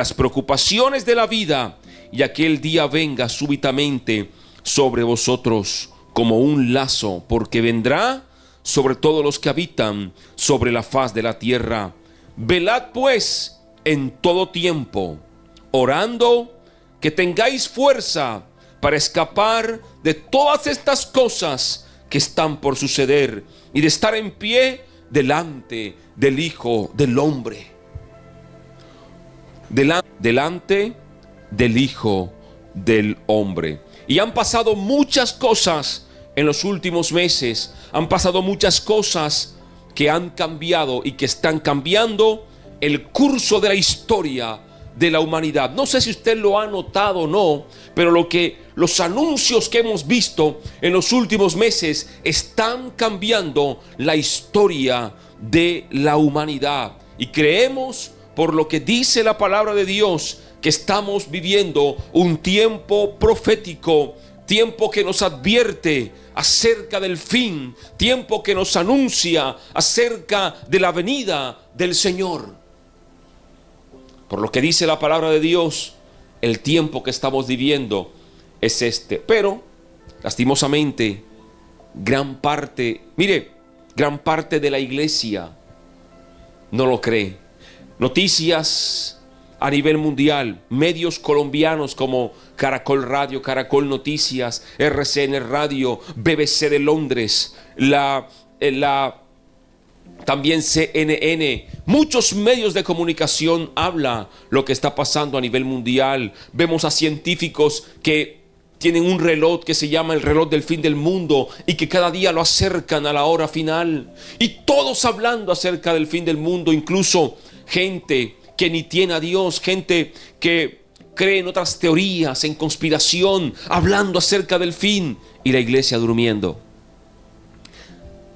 las preocupaciones de la vida, y aquel día venga súbitamente sobre vosotros como un lazo, porque vendrá sobre todos los que habitan sobre la faz de la tierra. Velad pues en todo tiempo, orando que tengáis fuerza para escapar de todas estas cosas que están por suceder y de estar en pie delante del Hijo del Hombre. Delante del Hijo del Hombre. Y han pasado muchas cosas en los últimos meses. Han pasado muchas cosas que han cambiado y que están cambiando el curso de la historia de la humanidad. No sé si usted lo ha notado o no, pero los anuncios que hemos visto en los últimos meses están cambiando la historia de la humanidad. Y creemos, por lo que dice la palabra de Dios, que estamos viviendo un tiempo profético, tiempo que nos advierte acerca del fin, tiempo que nos anuncia acerca de la venida del Señor. Por lo que dice la palabra de Dios, el tiempo que estamos viviendo es este. Pero, lastimosamente, gran parte de la iglesia no lo cree. Noticias a nivel mundial, medios colombianos como Caracol Radio, Caracol Noticias, RCN Radio, BBC de Londres, también CNN, muchos medios de comunicación hablan lo que está pasando a nivel mundial. Vemos a científicos que tienen un reloj que se llama el reloj del fin del mundo y que cada día lo acercan a la hora final. Y todos hablando acerca del fin del mundo, incluso gente que ni tiene a Dios, gente que cree en otras teorías, en conspiración, hablando acerca del fin, y la iglesia durmiendo.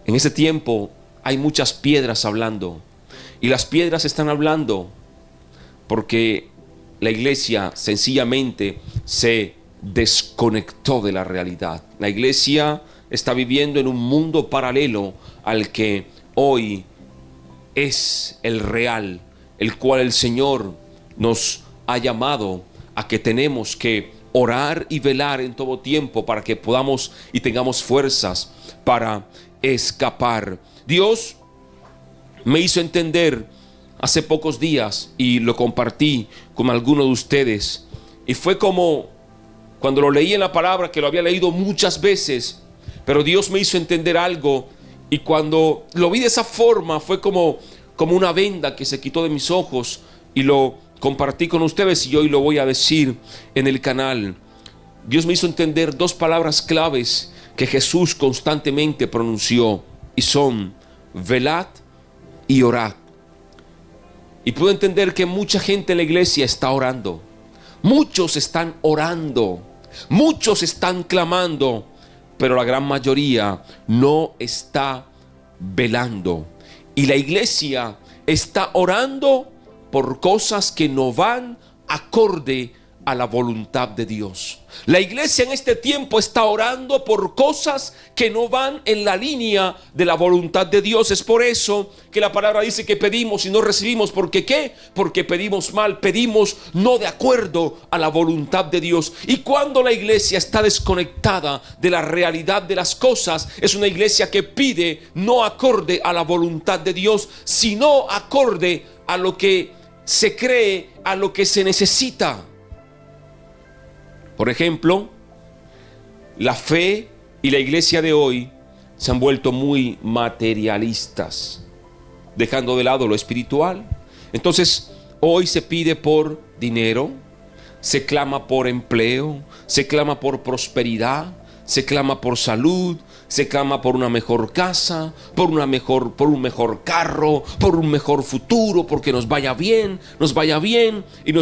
En ese tiempo hay muchas piedras hablando, y las piedras están hablando porque la iglesia sencillamente se desconectó de la realidad. La iglesia está viviendo en un mundo paralelo al que hoy es el real, el cual el Señor nos ha llamado a que tenemos que orar y velar en todo tiempo para que podamos y tengamos fuerzas para escapar. Dios me hizo entender hace pocos días y lo compartí con algunos de ustedes, y fue como cuando lo leí en la palabra, que lo había leído muchas veces, pero Dios me hizo entender algo, y cuando lo vi de esa forma fue como una venda que se quitó de mis ojos, y lo compartí con ustedes y hoy lo voy a decir en el canal. Dios me hizo entender dos palabras claves que Jesús constantemente pronunció, y son velad y orad. Y pude entender que mucha gente en la iglesia está orando, muchos están orando, muchos están clamando, pero la gran mayoría no está velando. Y la iglesia está orando por cosas que no van acorde a la voluntad de Dios. La iglesia en este tiempo está orando por cosas que no van en la línea de la voluntad de Dios. Es por eso que la palabra dice que pedimos y no recibimos. ¿Por qué qué? Porque pedimos mal, pedimos no de acuerdo a la voluntad de Dios. Y cuando la iglesia está desconectada de la realidad de las cosas, es una iglesia que pide no acorde a la voluntad de Dios, sino acorde a lo que se cree, a lo que se necesita. Por ejemplo, la fe y la iglesia de hoy se han vuelto muy materialistas, dejando de lado lo espiritual. Entonces, hoy se pide por dinero, se clama por empleo, se clama por prosperidad, se clama por salud, se clama por una mejor casa, por un mejor carro, por un mejor futuro, porque nos vaya bien. Y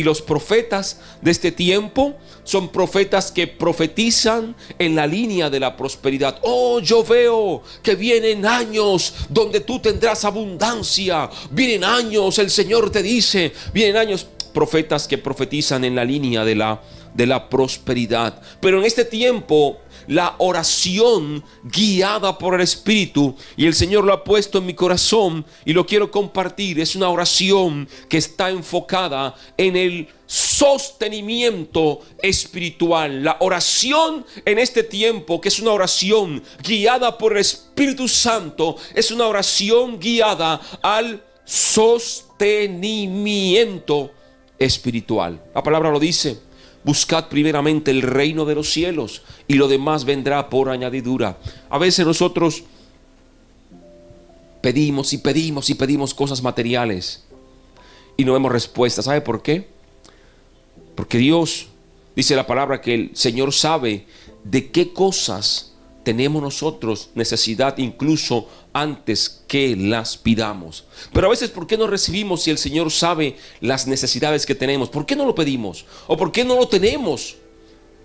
los profetas de este tiempo son profetas que profetizan en la línea de la prosperidad. Oh, yo veo que vienen años donde tú tendrás abundancia. Vienen años, el Señor te dice, vienen años. profetas que profetizan en la línea de la prosperidad. Pero en este tiempo, la oración guiada por el Espíritu, y el Señor lo ha puesto en mi corazón y lo quiero compartir, es una oración que está enfocada en el sostenimiento espiritual. La oración en este tiempo, que es una oración guiada por el Espíritu Santo, es una oración guiada al sostenimiento espiritual. La palabra lo dice: buscad primeramente el reino de los cielos y lo demás vendrá por añadidura. A veces nosotros pedimos y pedimos y pedimos cosas materiales y no vemos respuesta. ¿Sabe por qué? Porque Dios, dice la palabra, que el Señor sabe de qué cosas tenemos nosotros necesidad incluso antes que las pidamos. Pero a veces, ¿por qué no recibimos si el Señor sabe las necesidades que tenemos? ¿Por qué no lo pedimos? ¿O por qué no lo tenemos?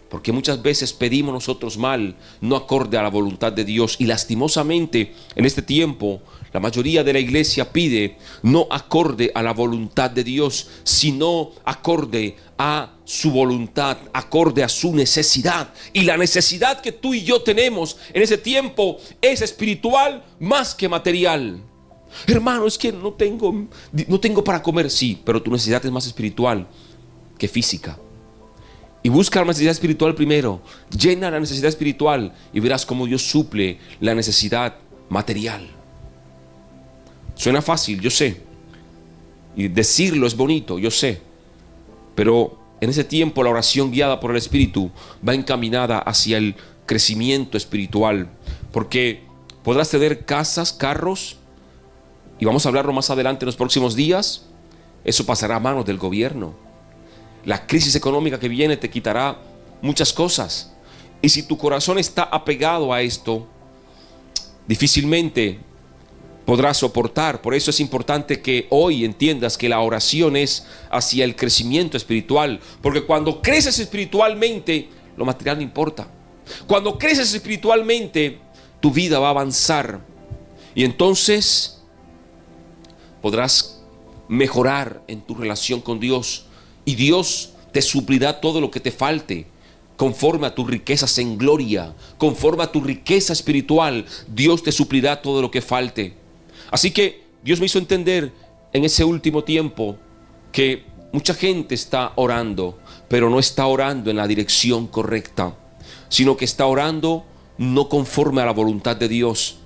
Porque muchas veces pedimos nosotros mal, no acorde a la voluntad de Dios. Y lastimosamente, en este tiempo, la mayoría de la iglesia pide no acorde a la voluntad de Dios, sino acorde a su voluntad, acorde a su necesidad. Y la necesidad que tú y yo tenemos en ese tiempo es espiritual más que material. Hermano, es que no tengo para comer. Sí, pero tu necesidad es más espiritual que física. Y busca la necesidad espiritual primero. Llena la necesidad espiritual y verás cómo Dios suple la necesidad material. Suena fácil, yo sé. Y decirlo es bonito, yo sé. Pero en ese tiempo la oración guiada por el Espíritu va encaminada hacia el crecimiento espiritual. Porque podrás tener casas, carros, y vamos a hablarlo más adelante en los próximos días. Eso pasará a manos del gobierno. La crisis económica que viene te quitará muchas cosas. Y si tu corazón está apegado a esto, difícilmente podrás soportar. Por eso es importante que hoy entiendas que la oración es hacia el crecimiento espiritual. Porque cuando creces espiritualmente, lo material no importa. Cuando creces espiritualmente, tu vida va a avanzar. Y entonces podrás mejorar en tu relación con Dios. Y Dios te suplirá todo lo que te falte, conforme a tus riquezas en gloria, conforme a tu riqueza espiritual. Dios te suplirá todo lo que falte. Así que Dios me hizo entender en ese último tiempo que mucha gente está orando, pero no está orando en la dirección correcta, sino que está orando no conforme a la voluntad de Dios.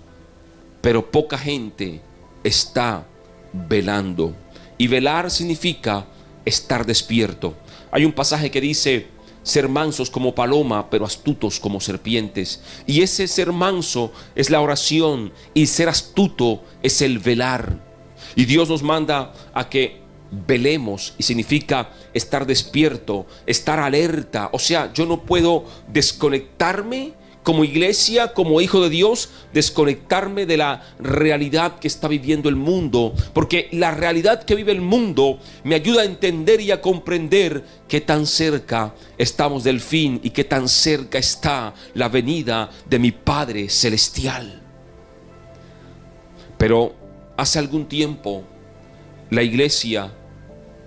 Pero poca gente está velando. Y velar significa estar despierto. Hay un pasaje que dice: ser mansos como paloma, pero astutos como serpientes. Y ese ser manso es la oración, y ser astuto es el velar. Y Dios nos manda a que velemos, y significa estar despierto, estar alerta. O sea, yo no puedo desconectarme como iglesia, como hijo de Dios, desconectarme de la realidad que está viviendo el mundo, porque la realidad que vive el mundo me ayuda a entender y a comprender qué tan cerca estamos del fin y qué tan cerca está la venida de mi Padre Celestial. Pero hace algún tiempo la iglesia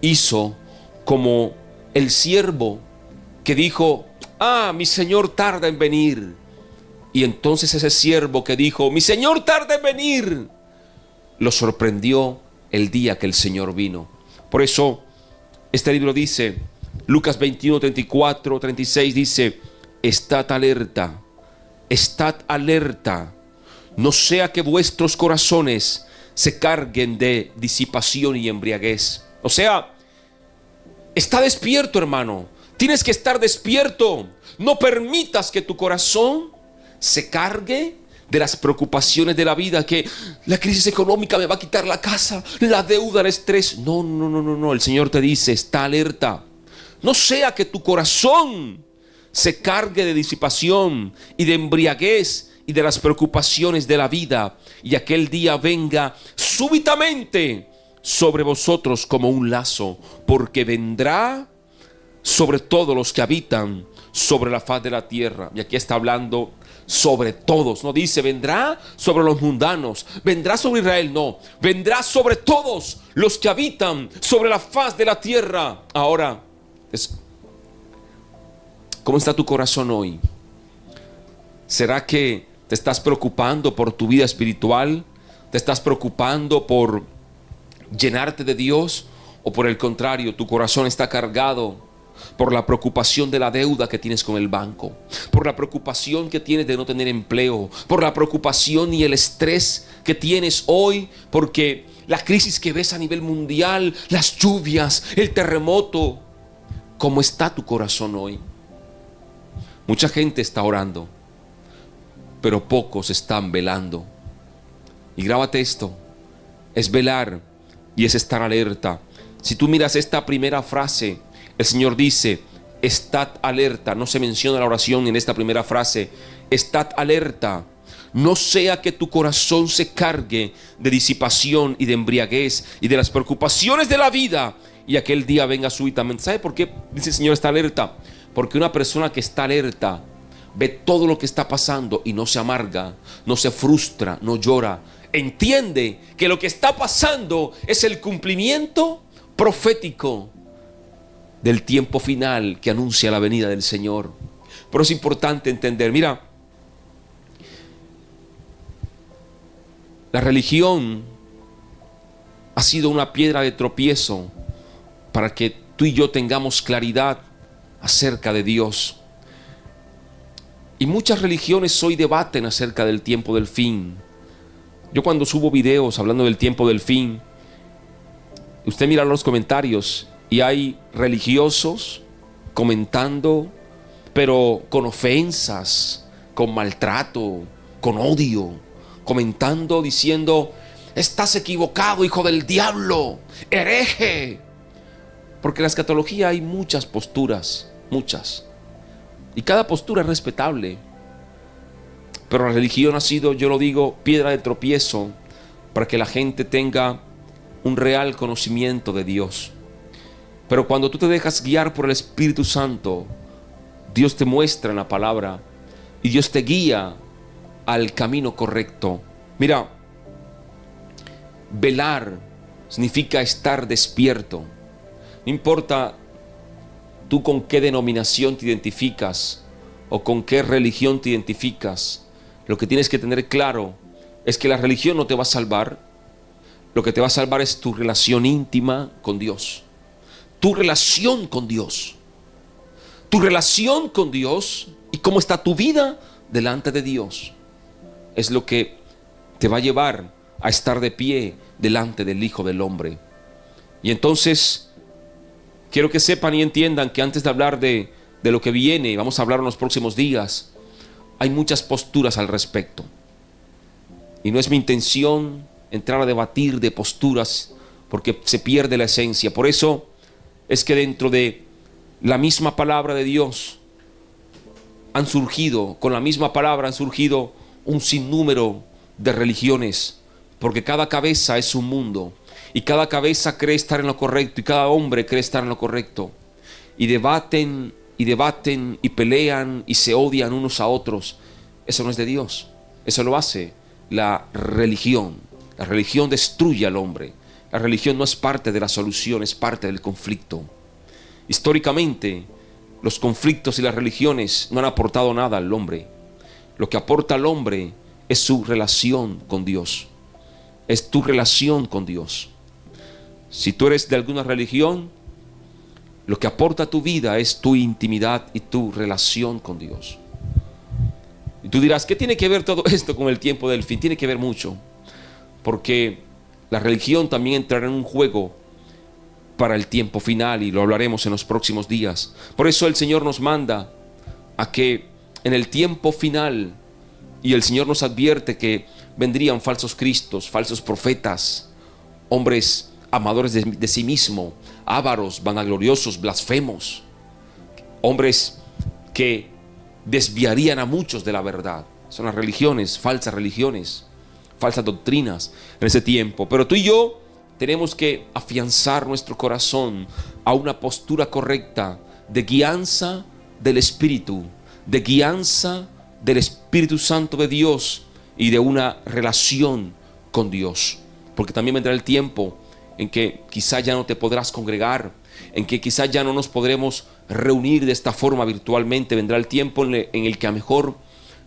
hizo como el siervo que dijo: mi Señor tarda en venir. Y entonces ese siervo que dijo: mi Señor tarda en venir, lo sorprendió el día que el Señor vino. Por eso este libro dice, Lucas 21, 34, 36 dice: estad alerta, no sea que vuestros corazones se carguen de disipación y embriaguez. O sea, está despierto, hermano. Tienes que estar despierto. No permitas que tu corazón se cargue de las preocupaciones de la vida, que la crisis económica me va a quitar la casa, la deuda, el estrés. No. El Señor te dice: está alerta. No sea que tu corazón se cargue de disipación y de embriaguez y de las preocupaciones de la vida, y aquel día venga súbitamente sobre vosotros como un lazo, porque vendrá sobre todos los que habitan sobre la faz de la tierra. Y aquí está hablando sobre todos. No dice vendrá sobre los mundanos, vendrá sobre Israel, no, vendrá sobre todos los que habitan sobre la faz de la tierra. Ahora, ¿cómo está tu corazón hoy? ¿Será que te estás preocupando por tu vida espiritual? ¿Te estás preocupando por llenarte de Dios? ¿O por el contrario, tu corazón está cargado por la preocupación de la deuda que tienes con el banco, por la preocupación que tienes de no tener empleo, por la preocupación y el estrés que tienes hoy porque la crisis que ves a nivel mundial, las lluvias, el terremoto? ¿Cómo está tu corazón hoy? Mucha gente está orando, pero pocos están velando. Y grábate esto: es velar y es estar alerta. Si tú miras esta primera frase, el Señor dice, estad alerta. No se menciona la oración en esta primera frase. Estad alerta. No sea que tu corazón se cargue de disipación y de embriaguez y de las preocupaciones de la vida y aquel día venga súbitamente. ¿Sabe por qué dice el Señor está alerta? Porque una persona que está alerta ve todo lo que está pasando y no se amarga, no se frustra, no llora. Entiende que lo que está pasando es el cumplimiento profético del tiempo final que anuncia la venida del Señor. Pero es importante entender, mira, la religión ha sido una piedra de tropiezo para que tú y yo tengamos claridad acerca de Dios. Y muchas religiones hoy debaten acerca del tiempo del fin. Yo cuando subo videos hablando del tiempo del fin, usted mira los comentarios y hay religiosos comentando, pero con ofensas, con maltrato, con odio, comentando diciendo, estás equivocado, hijo del diablo, hereje. Porque en la escatología hay muchas posturas, muchas. Y cada postura es respetable. Pero la religión ha sido, yo lo digo, piedra de tropiezo para que la gente tenga un real conocimiento de Dios. Pero cuando tú te dejas guiar por el Espíritu Santo, Dios te muestra en la palabra y Dios te guía al camino correcto. Mira, velar significa estar despierto. No importa tú con qué denominación te identificas o con qué religión te identificas, lo que tienes que tener claro es que la religión no te va a salvar. Lo que te va a salvar es tu relación íntima con Dios. Tu relación con Dios. Tu relación con Dios y cómo está tu vida delante de Dios es lo que te va a llevar a estar de pie delante del Hijo del Hombre. Y entonces quiero que sepan y entiendan que antes de hablar de lo que viene, vamos a hablar en los próximos días, hay muchas posturas al respecto. Y no es mi intención entrar a debatir de posturas porque se pierde la esencia. Por eso es que dentro de la misma palabra de Dios con la misma palabra han surgido un sinnúmero de religiones, porque cada cabeza es un mundo y cada cabeza cree estar en lo correcto y cada hombre cree estar en lo correcto, y debaten y pelean y se odian unos a otros. Eso no es de Dios, eso lo hace la religión. La religión destruye al hombre. La religión no es parte de la solución, es parte del conflicto. Históricamente, los conflictos y las religiones no han aportado nada al hombre. Lo que aporta al hombre es su relación con Dios. Es tu relación con Dios. Si tú eres de alguna religión, lo que aporta a tu vida es tu intimidad y tu relación con Dios. Y tú dirás, ¿qué tiene que ver todo esto con el tiempo del fin? Tiene que ver mucho, porque la religión también entrará en un juego para el tiempo final y lo hablaremos en los próximos días. Por eso el Señor nos manda a que en el tiempo final, y el Señor nos advierte que vendrían falsos cristos, falsos profetas, hombres amadores de sí mismo, ávaros, vanagloriosos, blasfemos, hombres que desviarían a muchos de la verdad. Son las religiones, falsas doctrinas en ese tiempo. Pero tú y yo tenemos que afianzar nuestro corazón a una postura correcta de guianza del Espíritu, de guianza del Espíritu Santo de Dios y de una relación con Dios. Porque también vendrá el tiempo en que quizá ya no te podrás congregar, en que quizá ya no nos podremos reunir de esta forma virtualmente. Vendrá el tiempo en el que a lo mejor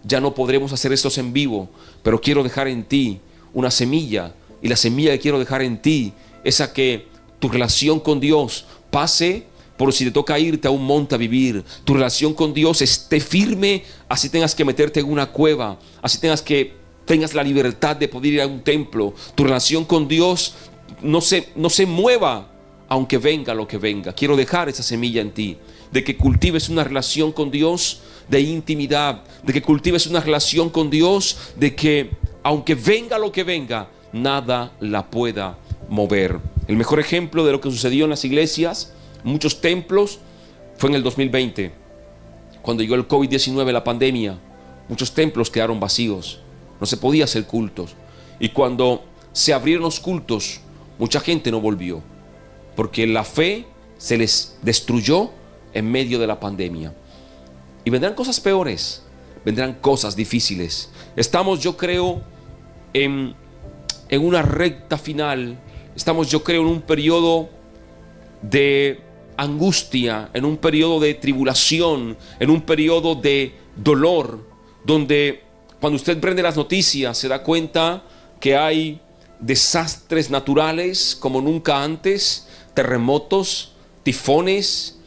ya no podremos hacer estos en vivo, pero quiero dejar en ti una semilla, y la semilla que quiero dejar en ti es a que tu relación con Dios pase por si te toca irte a un monte a vivir. Tu relación con Dios esté firme, así tengas que meterte en una cueva, así tengas la libertad de poder ir a un templo. Tu relación con Dios no se mueva aunque venga lo que venga. Quiero dejar esa semilla en ti, de que cultives una relación con Dios de intimidad, de que cultives una relación con Dios, de que aunque venga lo que venga, nada la pueda mover. El mejor ejemplo de lo que sucedió en las iglesias, muchos templos, fue en el 2020, cuando llegó el COVID-19, la pandemia. Muchos templos quedaron vacíos, no se podía hacer cultos, y cuando se abrieron los cultos, mucha gente no volvió, porque la fe se les destruyó en medio de la pandemia. Y vendrán cosas peores, vendrán cosas difíciles. Estamos, yo creo, en una recta final. Estamos, yo creo, en un periodo de angustia, en un periodo de tribulación, en un periodo de dolor, donde cuando usted prende las noticias se da cuenta que hay desastres naturales como nunca antes, terremotos, tifones,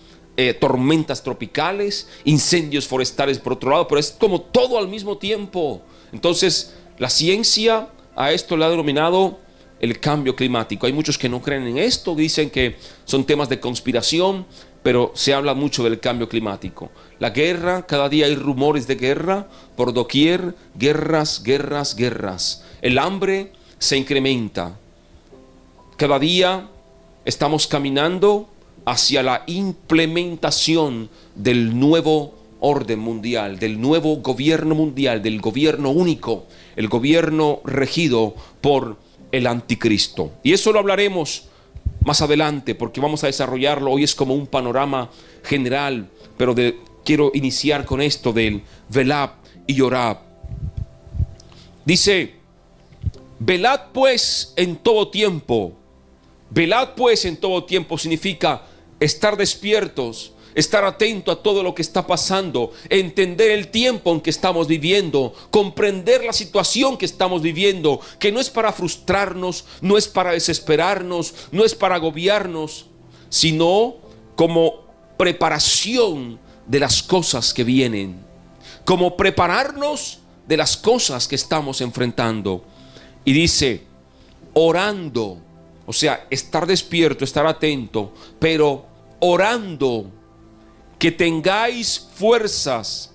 tormentas tropicales, incendios forestales por otro lado, pero es como todo al mismo tiempo. Entonces la ciencia a esto le ha denominado el cambio climático. Hay muchos que no creen en esto, dicen que son temas de conspiración, pero se habla mucho del cambio climático. La guerra, cada día hay rumores de guerra por doquier, guerras, guerras, guerras. El hambre se incrementa. Cada día estamos caminando hacia la implementación del nuevo orden mundial, del nuevo gobierno mundial, del gobierno único, el gobierno regido por el anticristo. Y eso lo hablaremos más adelante, porque vamos a desarrollarlo. Hoy es como un panorama general, pero quiero iniciar con esto del velad y orad. Dice: velad pues en todo tiempo. Velad pues en todo tiempo significa estar despiertos, estar atento a todo lo que está pasando, entender el tiempo en que estamos viviendo, comprender la situación que estamos viviendo, que no es para frustrarnos, no es para desesperarnos, no es para agobiarnos, sino como preparación de las cosas que vienen, como prepararnos de las cosas que estamos enfrentando. Y dice, orando, o sea, estar despierto, estar atento, pero orando, que tengáis fuerzas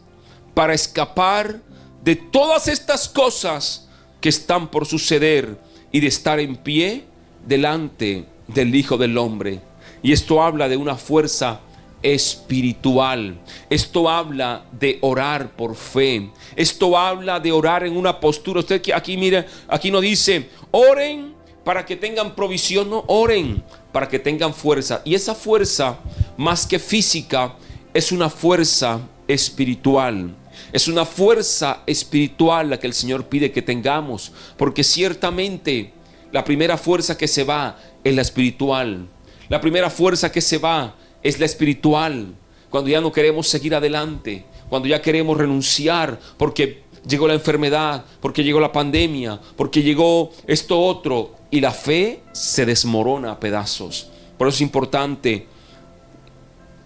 para escapar de todas estas cosas que están por suceder y de estar en pie delante del Hijo del Hombre. Y esto habla de una fuerza espiritual. Esto habla de orar por fe. Esto habla de orar en una postura. Usted aquí mire, aquí no dice oren para que tengan provisión, no, oren para que tengan fuerza. Y esa fuerza, más que física, es una fuerza espiritual. Es una fuerza espiritual la que el Señor pide que tengamos, porque ciertamente la primera fuerza que se va es la espiritual. La primera fuerza que se va es la espiritual. Cuando ya no queremos seguir adelante, cuando ya queremos renunciar porque llegó la enfermedad, porque llegó la pandemia, porque llegó esto otro, y la fe se desmorona a pedazos. Por eso es importante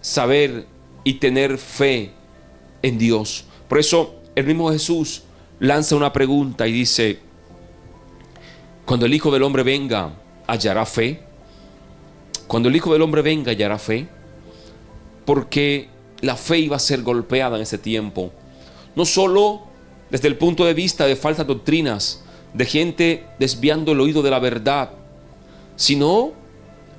saber y tener fe en Dios. Por eso el mismo Jesús lanza una pregunta y dice: cuando el Hijo del Hombre venga, ¿hallará fe? Cuando el Hijo del Hombre venga, ¿hallará fe? Porque la fe iba a ser golpeada en ese tiempo, no solo desde el punto de vista de falsas doctrinas, de gente desviando el oído de la verdad, sino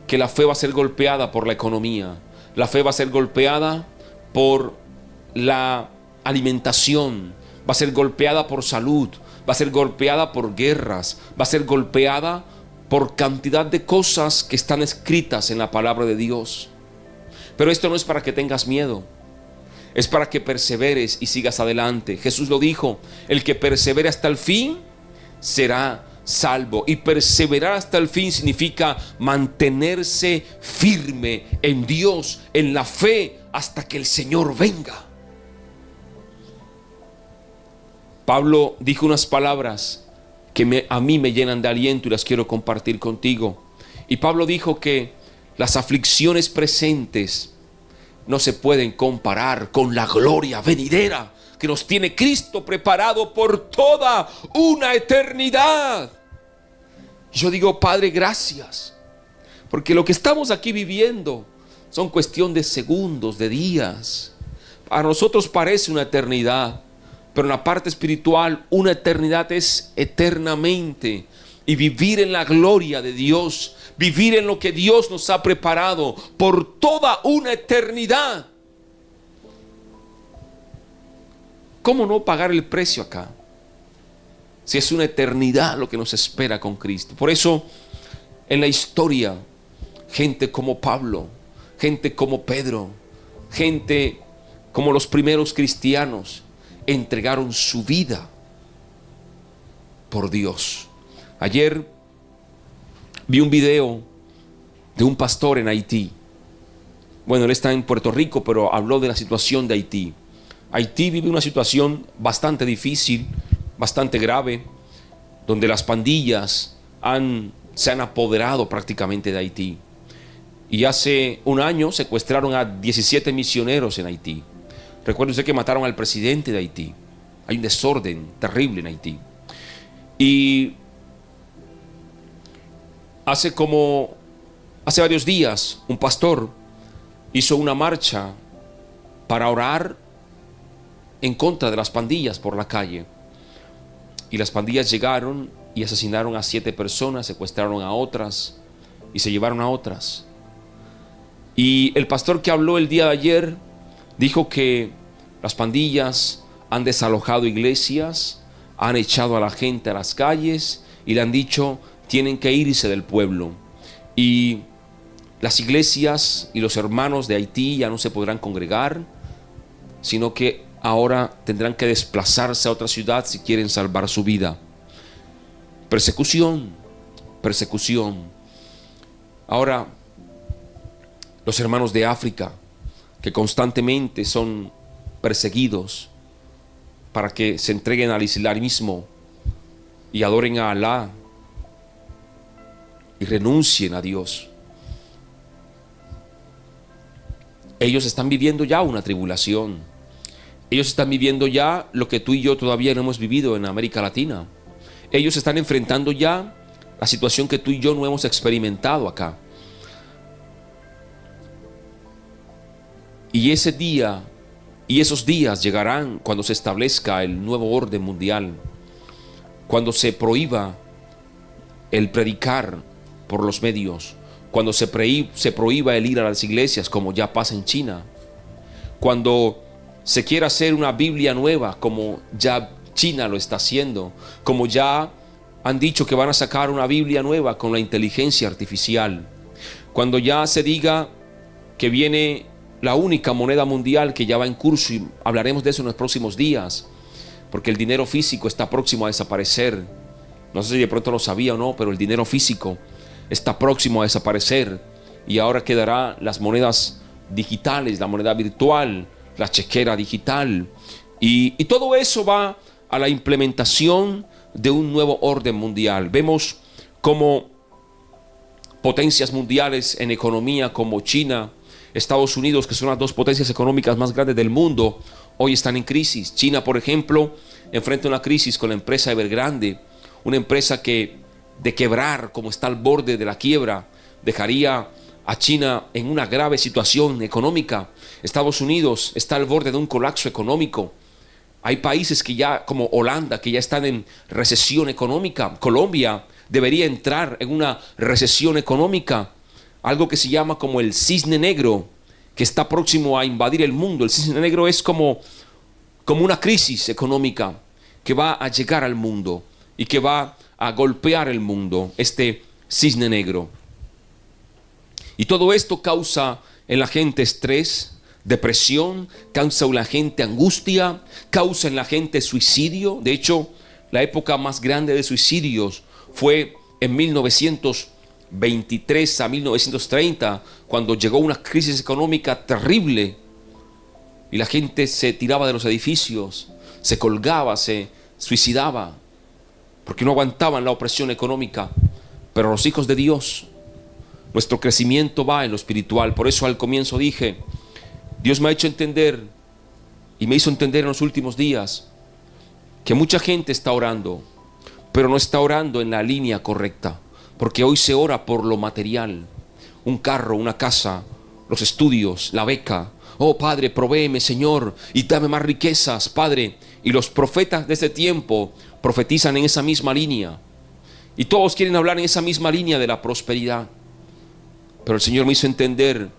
que la fe va a ser golpeada por la economía, la fe va a ser golpeada por la alimentación, va a ser golpeada por salud, va a ser golpeada por guerras, va a ser golpeada por cantidad de cosas que están escritas en la palabra de Dios. Pero esto no es para que tengas miedo. es para que perseveres y sigas adelante. Jesús lo dijo: el que persevere hasta el fin será salvo. Y perseverar hasta el fin significa mantenerse firme en Dios, en la fe, hasta que el Señor venga. Pablo dijo unas palabras que a mí me llenan de aliento y las quiero compartir contigo. Y Pablo dijo que las aflicciones presentes no se pueden comparar con la gloria venidera que nos tiene Cristo preparado por toda una eternidad. Yo digo: Padre, gracias, porque lo que estamos aquí viviendo son cuestión de segundos, de días. A nosotros parece una eternidad, pero en la parte espiritual una eternidad es eternamente. Y vivir en la gloria de Dios, vivir en lo que Dios nos ha preparado por toda una eternidad. ¿Cómo no pagar el precio acá? Si es una eternidad lo que nos espera con Cristo. Por eso en la historia, gente como Pablo, gente como Pedro, gente como los primeros cristianos, entregaron su vida por Dios. Ayer vi un video de un pastor en Haití. Bueno, él está en Puerto Rico, pero habló de la situación de Haití. Haití vive una situación bastante difícil, bastante grave, donde las pandillas se han apoderado prácticamente de Haití. Y hace un año secuestraron a 17 misioneros en Haití. Recuerde usted que mataron al presidente de Haití. Hay un desorden terrible en Haití. Y hace varios días un pastor hizo una marcha para orar en contra de las pandillas por la calle. Y las pandillas llegaron y asesinaron a 7 personas, secuestraron a otras y se llevaron a otras. Y el pastor que habló el día de ayer dijo que las pandillas han desalojado iglesias, han echado a la gente a las calles y le han dicho: tienen que irse del pueblo. Y las iglesias y los hermanos de Haití ya no se podrán congregar, sino que ahora tendrán que desplazarse a otra ciudad si quieren salvar su vida. Persecución, persecución. Ahora, los hermanos de África, que constantemente son perseguidos para que se entreguen al islamismo y adoren a Alá y renuncien a Dios. Ellos están viviendo ya una tribulación. Ellos están viviendo ya lo que tú y yo todavía no hemos vivido en América Latina. Ellos están enfrentando ya la situación que tú y yo no hemos experimentado acá. Y ese día y esos días llegarán cuando se establezca el nuevo orden mundial, cuando se prohíba el predicar por los medios, cuando se prohíba el ir a las iglesias, como ya pasa en China, cuando se quiera hacer una Biblia nueva, como ya China lo está haciendo, como ya han dicho que van a sacar una Biblia nueva con la inteligencia artificial, cuando ya se diga que viene la única moneda mundial que ya va en curso, y hablaremos de eso en los próximos días, porque el dinero físico está próximo a desaparecer. No sé si de pronto lo sabía o no, pero el dinero físico está próximo a desaparecer y ahora quedará las monedas digitales, la moneda virtual, la chequera digital, y todo eso va a la implementación de un nuevo orden mundial. Vemos como potencias mundiales en economía como China, Estados Unidos, que son las dos potencias económicas más grandes del mundo, hoy están en crisis. China, por ejemplo, enfrenta una crisis con la empresa Evergrande, una empresa que, de quebrar, como está al borde de la quiebra, dejaría a China en una grave situación económica. Estados Unidos está al borde de un colapso económico. Hay países que ya, como Holanda, que ya están en recesión económica. Colombia debería entrar en una recesión económica, algo que se llama como el cisne negro, que está próximo a invadir el mundo. El cisne negro es como una crisis económica que va a llegar al mundo y que va a golpear el mundo, este cisne negro. Y todo esto causa en la gente estrés, depresión, causa en la gente angustia, causa en la gente suicidio. De hecho, la época más grande de suicidios fue en 1923 a 1930, cuando llegó una crisis económica terrible y la gente se tiraba de los edificios, se colgaba, se suicidaba, porque no aguantaban la opresión económica. Pero los hijos de Dios, nuestro crecimiento va en lo espiritual. Por eso al comienzo dije, Dios me ha hecho entender y me hizo entender en los últimos días que mucha gente está orando, pero no está orando en la línea correcta, porque hoy se ora por lo material, un carro, una casa, los estudios, la beca. Oh Padre, provéeme, Señor, y dame más riquezas, Padre. Y los profetas de este tiempo profetizan en esa misma línea, y todos quieren hablar en esa misma línea de la prosperidad. Pero el Señor me hizo entender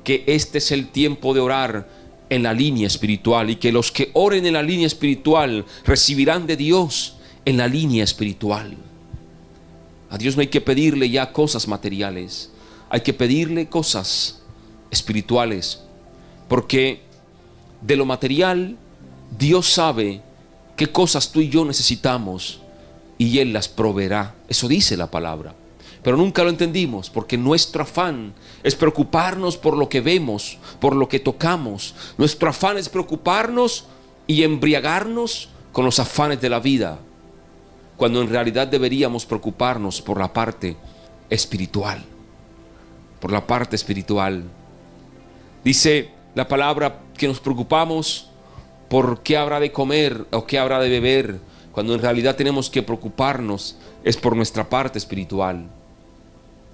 que este es el tiempo de orar en la línea espiritual, y que los que oren en la línea espiritual recibirán de Dios en la línea espiritual. A Dios no hay que pedirle ya cosas materiales, hay que pedirle cosas espirituales, porque de lo material Dios sabe qué cosas tú y yo necesitamos y Él las proveerá. Eso dice la palabra. Pero nunca lo entendimos, porque nuestro afán es preocuparnos por lo que vemos, por lo que tocamos. Nuestro afán es preocuparnos y embriagarnos con los afanes de la vida, cuando en realidad deberíamos preocuparnos por la parte espiritual. Por la parte espiritual. Dice la palabra que nos preocupamos por qué habrá de comer o qué habrá de beber, cuando en realidad tenemos que preocuparnos es por nuestra parte espiritual.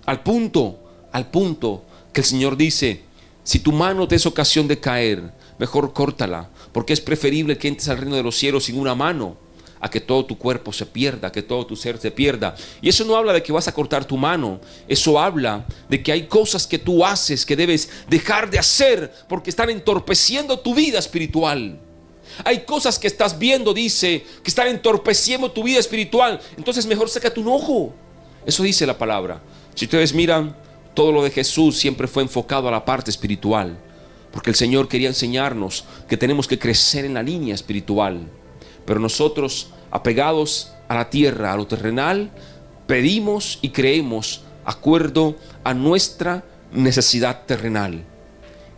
Al punto que el Señor dice, si tu mano te es ocasión de caer, mejor córtala, porque es preferible que entres al reino de los cielos sin una mano, a que todo tu cuerpo se pierda, que todo tu ser se pierda. Y eso no habla de que vas a cortar tu mano, eso habla de que hay cosas que tú haces que debes dejar de hacer, porque están entorpeciendo tu vida espiritual. Hay cosas que estás viendo, dice, que están entorpeciendo tu vida espiritual. Entonces mejor sácate un ojo. Eso dice la palabra. Si ustedes miran, todo lo de Jesús siempre fue enfocado a la parte espiritual, porque el Señor quería enseñarnos que tenemos que crecer en la línea espiritual. Pero nosotros, apegados a la tierra, a lo terrenal, pedimos y creemos acuerdo a nuestra necesidad terrenal.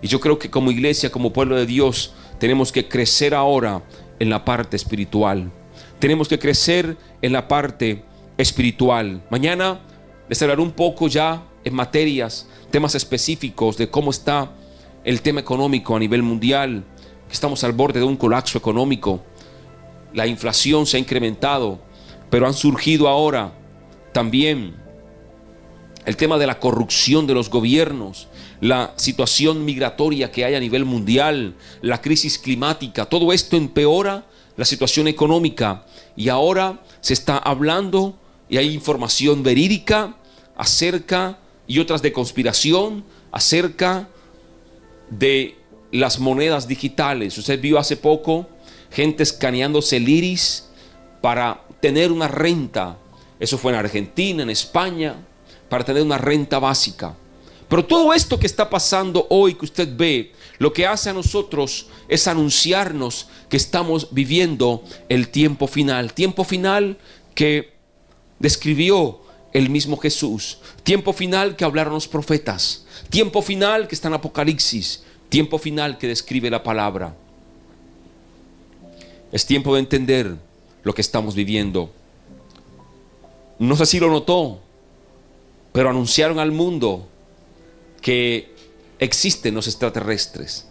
Y yo creo que como iglesia, como pueblo de Dios, tenemos que crecer ahora en la parte espiritual. Tenemos que crecer en la parte espiritual. Mañana les hablaré un poco ya en materias, temas específicos de cómo está el tema económico a nivel mundial. Estamos al borde de un colapso económico. La inflación se ha incrementado, pero han surgido ahora también el tema de la corrupción de los gobiernos, la situación migratoria que hay a nivel mundial, la crisis climática. Todo esto empeora la situación económica, y ahora se está hablando y hay información verídica acerca, y otras de conspiración, acerca de las monedas digitales. Usted vio hace poco gente escaneándose el iris para tener una renta. Eso fue en Argentina, en España, para tener una renta básica. Pero todo esto que está pasando hoy, que usted ve, lo que hace a nosotros es anunciarnos que estamos viviendo el tiempo final que describió el mismo Jesús, tiempo final que hablaron los profetas, tiempo final que está en Apocalipsis, tiempo final que describe la palabra. Es tiempo de entender lo que estamos viviendo. No sé si lo notó, pero anunciaron al mundo que existen los extraterrestres,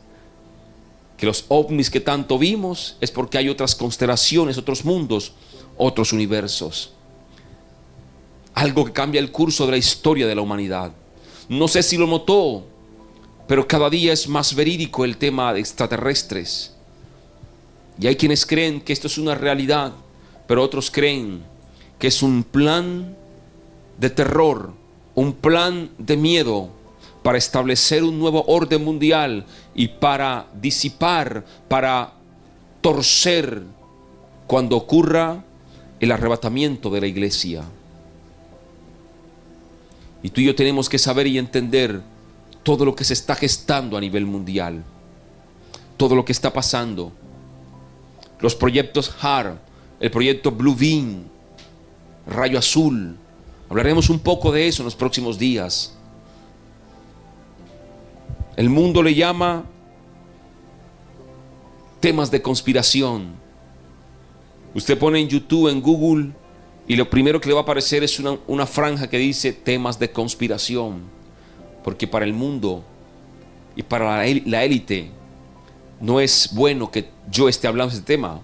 que los ovnis que tanto vimos es porque hay otras constelaciones, otros mundos, otros universos. Algo que cambia el curso de la historia de la humanidad. No sé si lo notó, pero cada día es más verídico el tema de extraterrestres. Y hay quienes creen que esto es una realidad, pero otros creen que es un plan de terror, un plan de miedo para establecer un nuevo orden mundial y para disipar, para torcer cuando ocurra el arrebatamiento de la iglesia. Y tú y yo tenemos que saber y entender todo lo que se está gestando a nivel mundial. todo lo que está pasando. Los proyectos HAR, el proyecto Blue Beam, Rayo Azul. Hablaremos un poco de eso en los próximos días. El mundo le llama temas de conspiración. Usted pone en YouTube, en Google, y lo primero que le va a aparecer es una franja que dice temas de conspiración. Porque para el mundo y para la élite no es bueno que yo esté hablando de ese tema.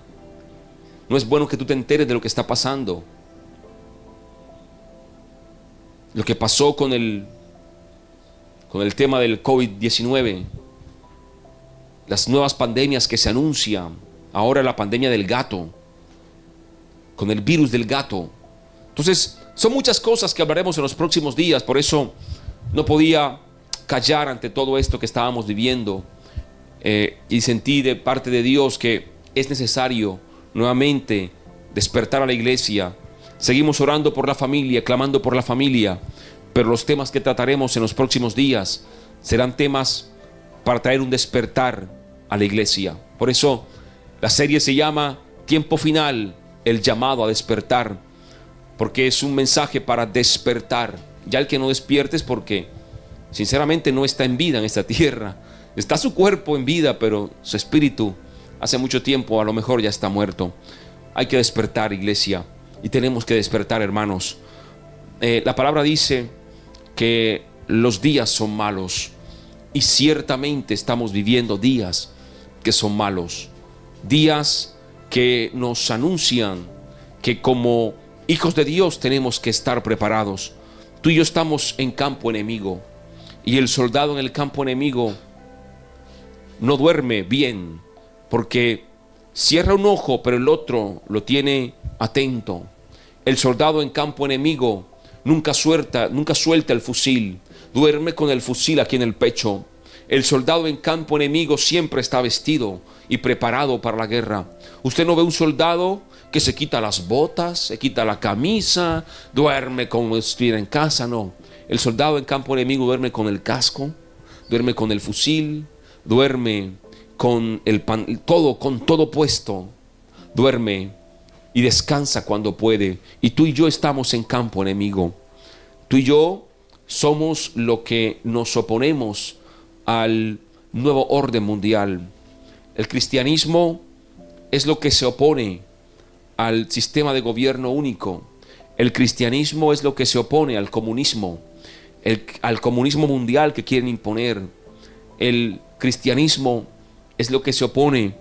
No es bueno que tú te enteres de lo que está pasando. Lo que pasó con el tema del COVID-19, las nuevas pandemias que se anuncian, ahora la pandemia del gato, con el virus del gato. Entonces, son muchas cosas que hablaremos en los próximos días, por eso no podía callar ante todo esto que estábamos viviendo, y sentí de parte de Dios que es necesario nuevamente despertar a la iglesia. Seguimos orando por la familia, clamando por la familia, pero los temas que trataremos en los próximos días serán temas para traer un despertar a la iglesia. Por eso la serie se llama Tiempo Final, el llamado a despertar, porque es un mensaje para despertar. Ya el que no despierte es porque sinceramente no está en vida en esta tierra. Está su cuerpo en vida, pero su espíritu hace mucho tiempo a lo mejor ya está muerto. Hay que despertar, iglesia, y tenemos que despertar, hermanos. La palabra dice que los días son malos, y ciertamente estamos viviendo días que son malos, días que nos anuncian que como hijos de Dios tenemos que estar preparados. Tú y yo estamos en campo enemigo, y el soldado en el campo enemigo no duerme bien, porque cierra un ojo pero el otro lo tiene atento. El soldado en campo enemigo nunca suelta el fusil, duerme con el fusil aquí en el pecho. El soldado en campo enemigo siempre está vestido y preparado para la guerra. Usted no ve un soldado que se quita las botas, se quita la camisa, duerme como si estuviera en casa. No, el soldado en campo enemigo duerme con el casco, duerme con el fusil, duerme con todo puesto, duerme y descansa cuando puede. Y tú y yo estamos en campo enemigo. Tú y yo somos lo que nos oponemos al nuevo orden mundial. El cristianismo es lo que se opone al sistema de gobierno único. El cristianismo es lo que se opone al comunismo, al comunismo mundial que quieren imponer. El cristianismo es lo que se opone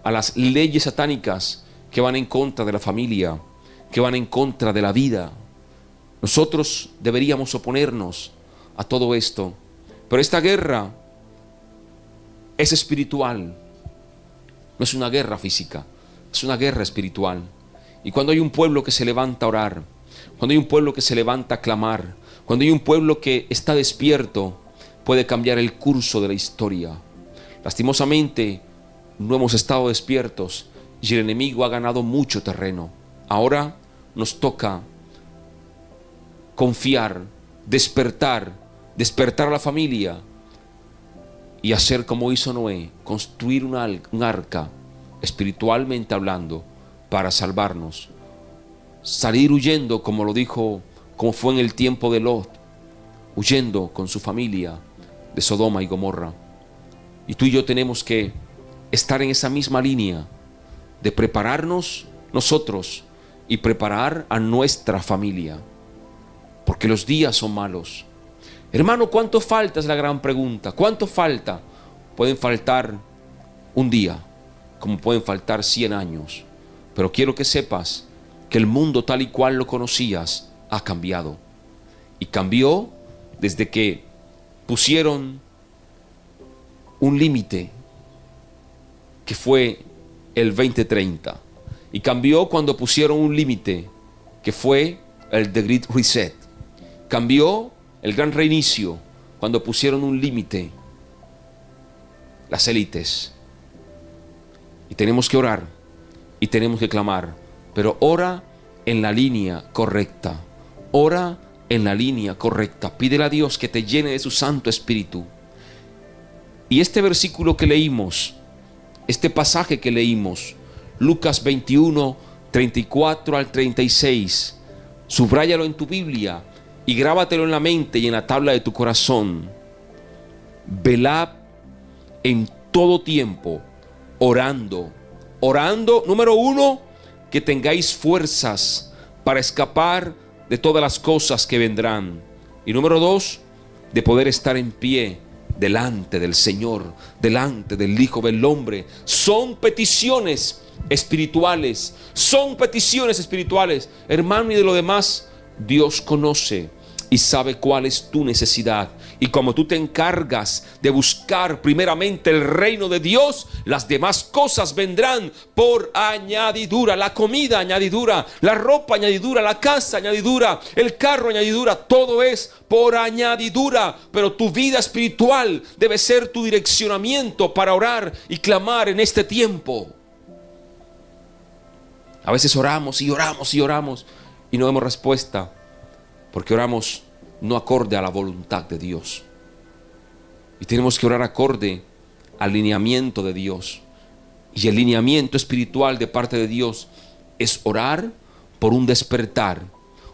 a las leyes satánicas que van en contra de la familia, que van en contra de la vida. Nosotros deberíamos oponernos a todo esto. Pero esta guerra es espiritual. No es una guerra física, es una guerra espiritual. Y cuando hay un pueblo que se levanta a orar, cuando hay un pueblo que se levanta a clamar, cuando hay un pueblo que está despierto, puede cambiar el curso de la historia. Lastimosamente, no hemos estado despiertos y el enemigo ha ganado mucho terreno. Ahora nos toca confiar, despertar a la familia y hacer como hizo Noé, construir un arca, espiritualmente hablando, para salvarnos. Salir huyendo, como lo dijo, como fue en el tiempo de Lot, huyendo con su familia de Sodoma y Gomorra. Y tú y yo tenemos que estar en esa misma línea de prepararnos nosotros y preparar a nuestra familia, porque los días son malos. Hermano, ¿cuánto falta? Es la gran pregunta. ¿Cuánto falta? Pueden faltar un día, como pueden faltar 100 años. Pero quiero que sepas que el mundo tal y cual lo conocías ha cambiado. Y cambió desde que pusieron un límite que fue el 2030. Y cambió cuando pusieron un límite que fue el The Great Reset. Cambió el gran reinicio cuando pusieron un límite las élites. Y tenemos que orar y tenemos que clamar, pero ora en la línea correcta. Ora en la línea correcta. Pídele a Dios que te llene de su Santo Espíritu. Y este versículo que leímos este pasaje que leímos, Lucas 21, 34 al 36. Subráyalo en tu Biblia y grábatelo en la mente y en la tabla de tu corazón. Velad en todo tiempo, orando. Orando, número 1, que tengáis fuerzas para escapar de todas las cosas que vendrán. Y número 2, de poder estar en pie delante del Señor, delante del Hijo del Hombre. Son peticiones espirituales, son peticiones espirituales, hermano, y de lo demás Dios conoce y sabe cuál es tu necesidad. Y como tú te encargas de buscar primeramente el reino de Dios, las demás cosas vendrán por añadidura. La comida, añadidura; la ropa, añadidura; la casa, añadidura; el carro, añadidura. Todo es por añadidura. Pero tu vida espiritual debe ser tu direccionamiento para orar y clamar en este tiempo. A veces oramos y oramos y oramos y no vemos respuesta, porque oramos no acorde a la voluntad de Dios. Y tenemos que orar acorde al lineamiento de Dios. Y el lineamiento espiritual de parte de Dios es orar por un despertar,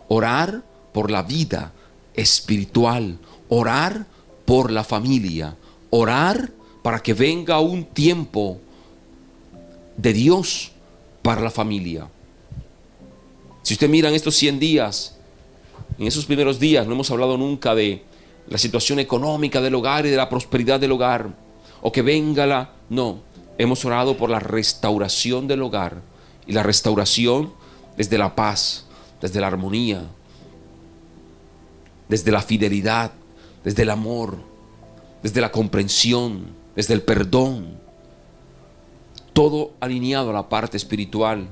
orar por la vida espiritual, orar por la familia, orar para que venga un tiempo de Dios para la familia. Si usted mira en estos 100 días, en esos primeros días no hemos hablado nunca de la situación económica del hogar y de la prosperidad del hogar, o que venga no, hemos orado por la restauración del hogar, y la restauración desde la paz, desde la armonía, desde la fidelidad, desde el amor, desde la comprensión, desde el perdón, todo alineado a la parte espiritual.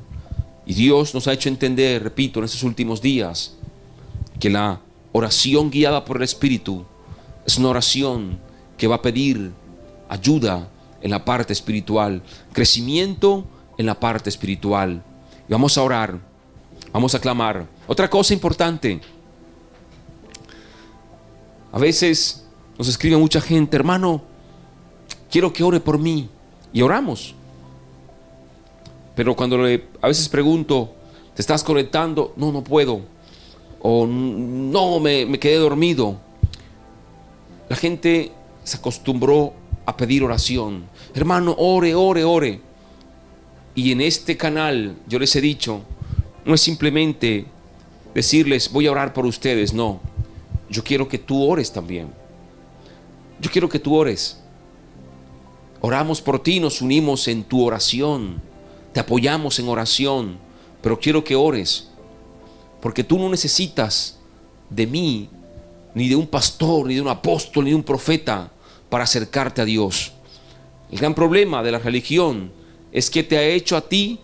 Y Dios nos ha hecho entender, repito, en estos últimos días, que la oración guiada por el Espíritu es una oración que va a pedir ayuda en la parte espiritual, crecimiento en la parte espiritual. Y vamos a orar, vamos a clamar. Otra cosa importante, a veces nos escribe mucha gente: hermano, quiero que ore por mí. Y oramos. Pero cuando a veces pregunto: ¿te estás conectando? No, no puedo. O no, me quedé dormido. La gente se acostumbró a pedir oración. Hermano, ore, ore, ore. Y en este canal yo les he dicho, no es simplemente decirles voy a orar por ustedes, no. Yo quiero que tú ores también. Yo quiero que tú ores. Oramos por ti, nos unimos en tu oración, te apoyamos en oración, pero quiero que ores, porque tú no necesitas de mí, ni de un pastor, ni de un apóstol, ni de un profeta para acercarte a Dios. El gran problema de la religión es que te ha hecho a ti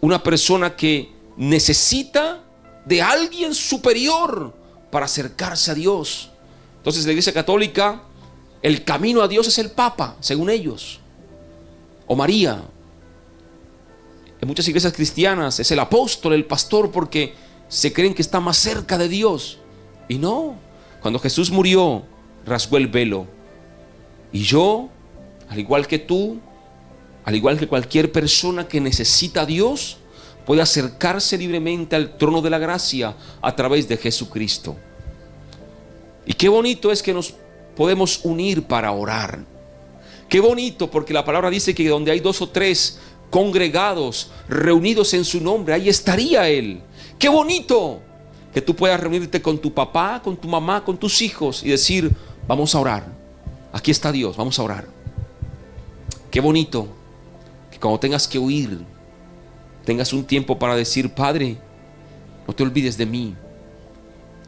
una persona que necesita de alguien superior para acercarse a Dios. Entonces la Iglesia Católica, el camino a Dios es el Papa, según ellos, o María. En muchas iglesias cristianas es el apóstol, el pastor, porque se creen que está más cerca de Dios. Y no, cuando Jesús murió, rasgó el velo. Y yo, al igual que tú, al igual que cualquier persona que necesita a Dios, puede acercarse libremente al trono de la gracia a través de Jesucristo. Y qué bonito es que nos podemos unir para orar. Qué bonito, porque la palabra dice que donde hay 2 o 3 congregados, reunidos en su nombre, ahí estaría Él. Qué bonito que tú puedas reunirte con tu papá, con tu mamá, con tus hijos y decir: vamos a orar, aquí está Dios, vamos a orar. Qué bonito que cuando tengas que huir, tengas un tiempo para decir: Padre, no te olvides de mí,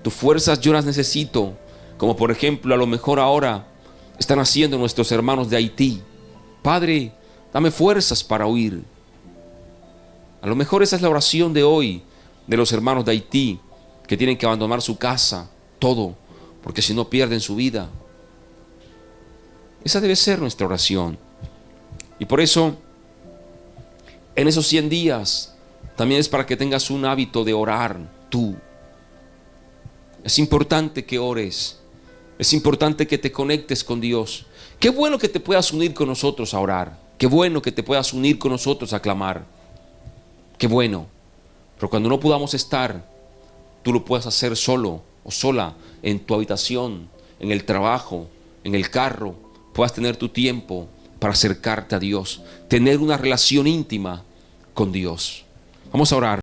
tus fuerzas yo las necesito, como por ejemplo a lo mejor ahora están haciendo nuestros hermanos de Haití. Padre, dame fuerzas para huir. A lo mejor esa es la oración de hoy de los hermanos de Haití, que tienen que abandonar su casa, todo, porque si no pierden su vida. Esa debe ser nuestra oración. Y por eso, en esos 100 días, también es para que tengas un hábito de orar tú. Es importante que ores. Es importante que te conectes con Dios. Qué bueno que te puedas unir con nosotros a orar. Qué bueno que te puedas unir con nosotros a clamar. Qué bueno. Pero cuando no podamos estar, tú lo puedes hacer solo o sola en tu habitación, en el trabajo, en el carro. Puedas tener tu tiempo para acercarte a Dios, tener una relación íntima con Dios. Vamos a orar.